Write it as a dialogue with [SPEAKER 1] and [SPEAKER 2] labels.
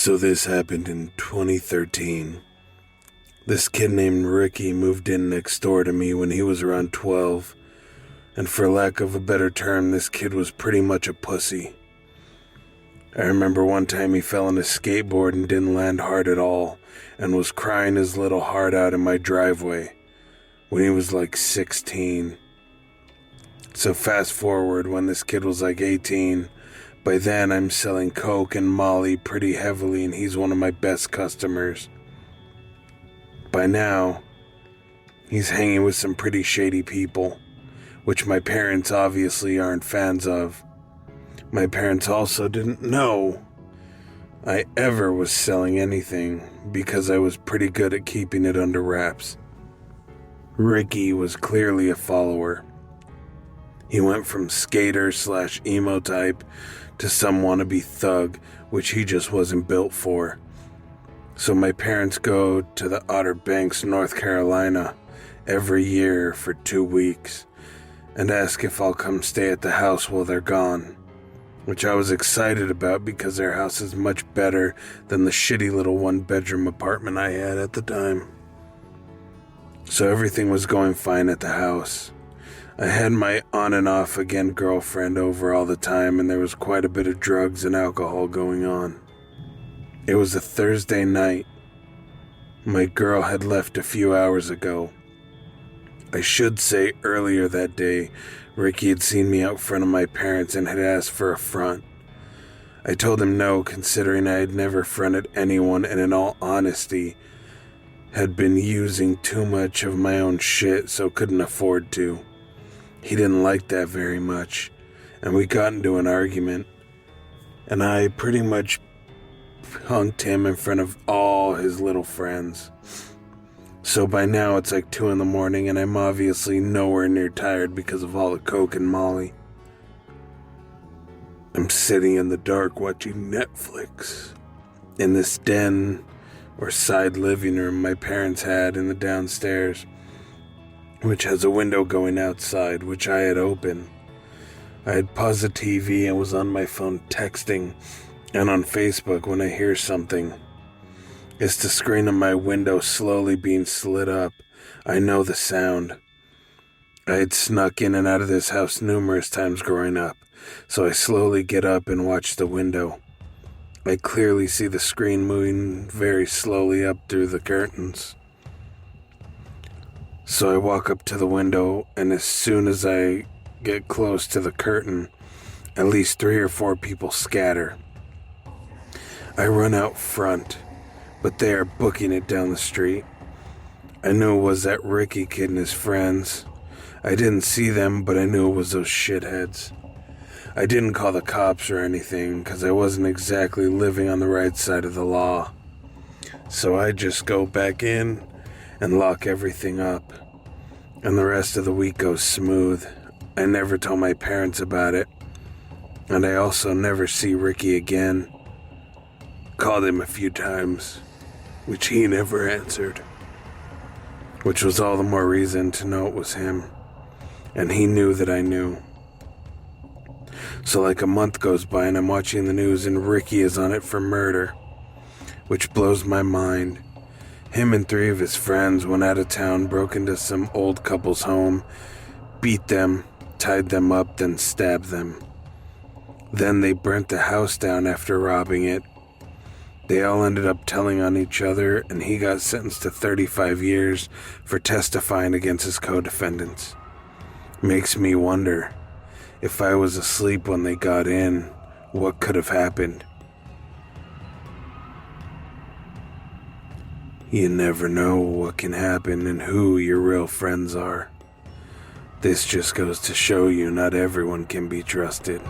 [SPEAKER 1] So this happened in 2013. This kid named Ricky moved in next door to me when he was around 12. And for lack of a better term, this kid was pretty much a pussy. I remember one time he fell on his skateboard and didn't land hard at all, and was crying his little heart out in my driveway when he was like 16. So fast forward when this kid was like 18. By then I'm selling coke and molly pretty heavily, and he's one of my best customers. By now, he's hanging with some pretty shady people, which my parents obviously aren't fans of. My parents also didn't know I ever was selling anything because I was pretty good at keeping it under wraps. Ricky was clearly a follower. He went from skater/emo type to some wannabe thug, which he just wasn't built for. So my parents go to the Outer Banks, North Carolina, every year for 2 weeks and ask if I'll come stay at the house while they're gone, which I was excited about because their house is much better than the shitty little one-bedroom apartment I had at the time. So everything was going fine at the house. I had my on and off again girlfriend over all the time, and there was quite a bit of drugs and alcohol going on. It was a Thursday night. My girl had left a few hours ago. I should say earlier that day, Ricky had seen me out front of my parents and had asked for a front. I told him no, considering I had never fronted anyone, and in all honesty, had been using too much of my own shit, so couldn't afford to. He didn't like that very much, and we got into an argument, and I pretty much punked him in front of all his little friends. So by now it's like 2 a.m, and I'm obviously nowhere near tired because of all the coke and molly. I'm sitting in the dark watching Netflix in this den or side living room my parents had in the downstairs, which has a window going outside, which I had opened. I had paused the TV and was on my phone texting and on Facebook when I hear something. It's the screen of my window slowly being slid up. I know the sound. I had snuck in and out of this house numerous times growing up, so I slowly get up and watch the window. I clearly see the screen moving very slowly up through the curtains. So I walk up to the window, and as soon as I get close to the curtain, at least 3 or 4 people scatter. I run out front, but they are booking it down the street. I knew it was that Ricky kid and his friends. I didn't see them, but I knew it was those shitheads. I didn't call the cops or anything, because I wasn't exactly living on the right side of the law. So I just go back in and lock everything up, and the rest of the week goes smooth. I never told my parents about it, and I also never see Ricky again. Called him a few times, which he never answered, which was all the more reason to know it was him, and he knew that I knew. So like a month goes by and I'm watching the news and Ricky is on it for murder, which blows my mind. Him and 3 of his friends went out of town, broke into some old couple's home, beat them, tied them up, then stabbed them. Then they burnt the house down after robbing it. They all ended up telling on each other, and he got sentenced to 35 years for testifying against his co-defendants. Makes me wonder, if I was asleep when they got in, what could have happened? You never know what can happen and who your real friends are. This just goes to show you not everyone can be trusted.